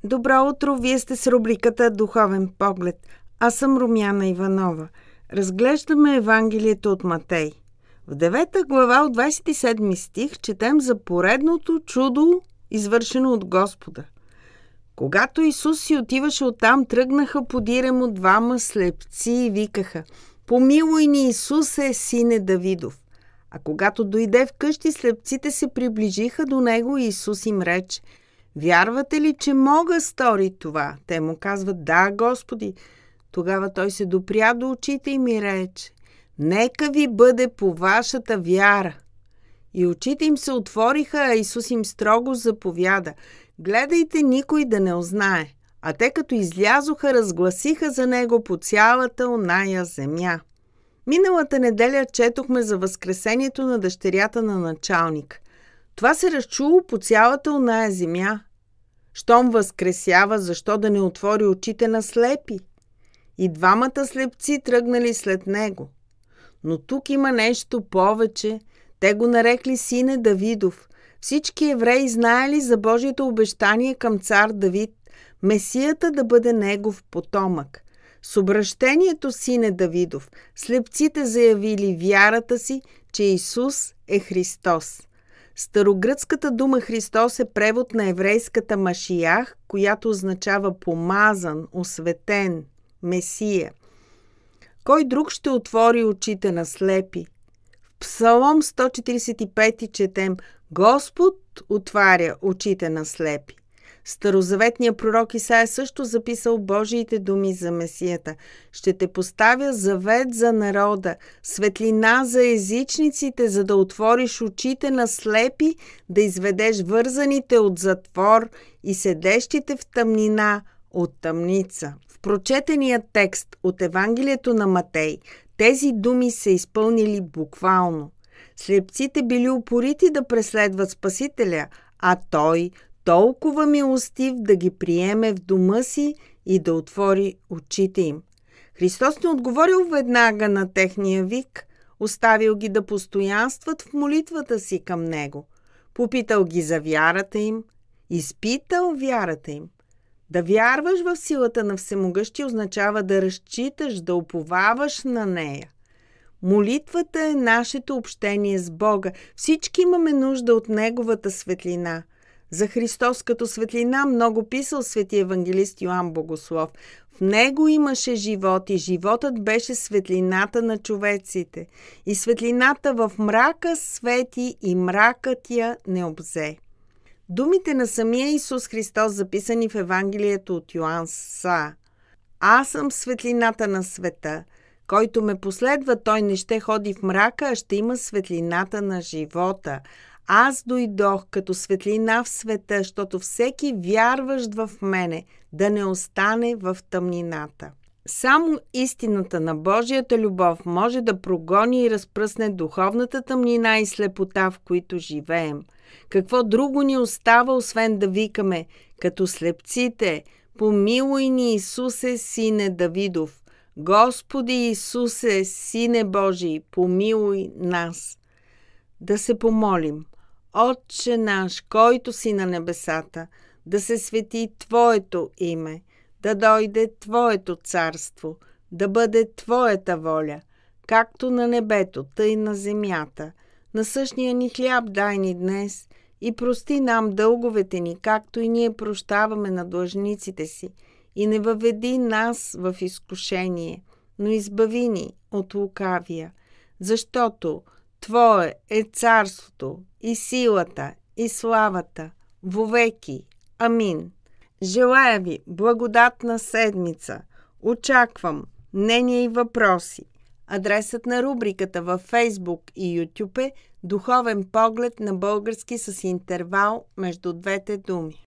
Добро утро, вие сте с рубриката Духовен поглед. Аз съм Румяна Иванова. Разглеждаме Евангелието от Матей. В 9 глава от 27 стих четем за поредното чудо, извършено от Господа. Когато Исус си отиваше оттам, тръгнаха подире му двама слепци и викаха: „Помилуй ни, Исусе, сине Давидов!“ А когато дойде вкъщи, слепците се приближиха до него и Исус им рече: „Вярвате ли, че мога стори това?“ Те му казват: „Да, Господи.“ Тогава той се допря до очите им и рече: „Нека ви бъде по вашата вяра.“ И очите им се отвориха, а Исус им строго заповяда: „Гледайте никой да не узнае.“ А те като излязоха, разгласиха за него по цялата оная земя. Миналата неделя четохме за възкресението на дъщерята на началник. Това се разчуло по цялата оная земя. Щом възкресява, защо да не отвори очите на слепи? И двамата слепци тръгнали след него. Но тук има нещо повече. Те го нарекли сине Давидов. Всички евреи знаели за Божието обещание към цар Давид, Месията да бъде негов потомък. С обръщението сине Давидов, слепците заявили вярата си, че Исус е Христос. Старогръцката дума Христос е превод на еврейската Машиях, която означава помазан, осветен, Месия. Кой друг ще отвори очите на слепи? В Псалом 145 четем: „Господ отваря очите на слепи.“ Старозаветният пророк Исаия също записал Божиите думи за Месията: „Ще те поставя завет за народа, светлина за езичниците, за да отвориш очите на слепи, да изведеш вързаните от затвор и седещите в тъмнина от тъмница.“ В прочетения текст от Евангелието на Матей тези думи се изпълнили буквално. Слепците били упорити да преследват Спасителя, а той толкова милостив да ги приеме в дома си и да отвори очите им. Христос не отговорил веднага на техния вик, оставил ги да постоянстват в молитвата си към Него. Попитал ги за вярата им, изпитал вярата им. Да вярваш в силата на Всемогъщи означава да разчиташ, да уповаваш на нея. Молитвата е нашето общение с Бога. Всички имаме нужда от Неговата светлина. За Христос като светлина много писал свети евангелист Йоан Богослов. В Него имаше живот и животът беше светлината на човеците. И светлината в мрака свети и мракът я не обзе. Думите на самия Исус Христос, записани в Евангелието от Йоан, са: „Аз съм светлината на света. Който ме последва, той не ще ходи в мрака, а ще има светлината на живота. Аз дойдох като светлина в света, защото всеки вярващ в мене да не остане в тъмнината.“ Само истината на Божията любов може да прогони и разпръсне духовната тъмнина и слепота, в които живеем. Какво друго ни остава, освен да викаме, като слепците: „Помилуй ни, Исусе, сине Давидов! Господи Исусе, сине Божий, помилуй нас!“ Да се помолим. Отче наш, който си на небесата, да се свети Твоето име, да дойде Твоето царство, да бъде Твоята воля, както на небето, тъй на земята. Насъщния ни хляб дай ни днес и прости нам дълговете ни, както и ние прощаваме на длъжниците си. И не въведи нас в изкушение, но избави ни от лукавия, защото Твое е царството и силата и славата вовеки. Амин. Желая ви благодатна седмица. Очаквам мнения и въпроси. Адресът на рубриката във Facebook и YouTube е Духовен поглед на български с интервал между двете думи.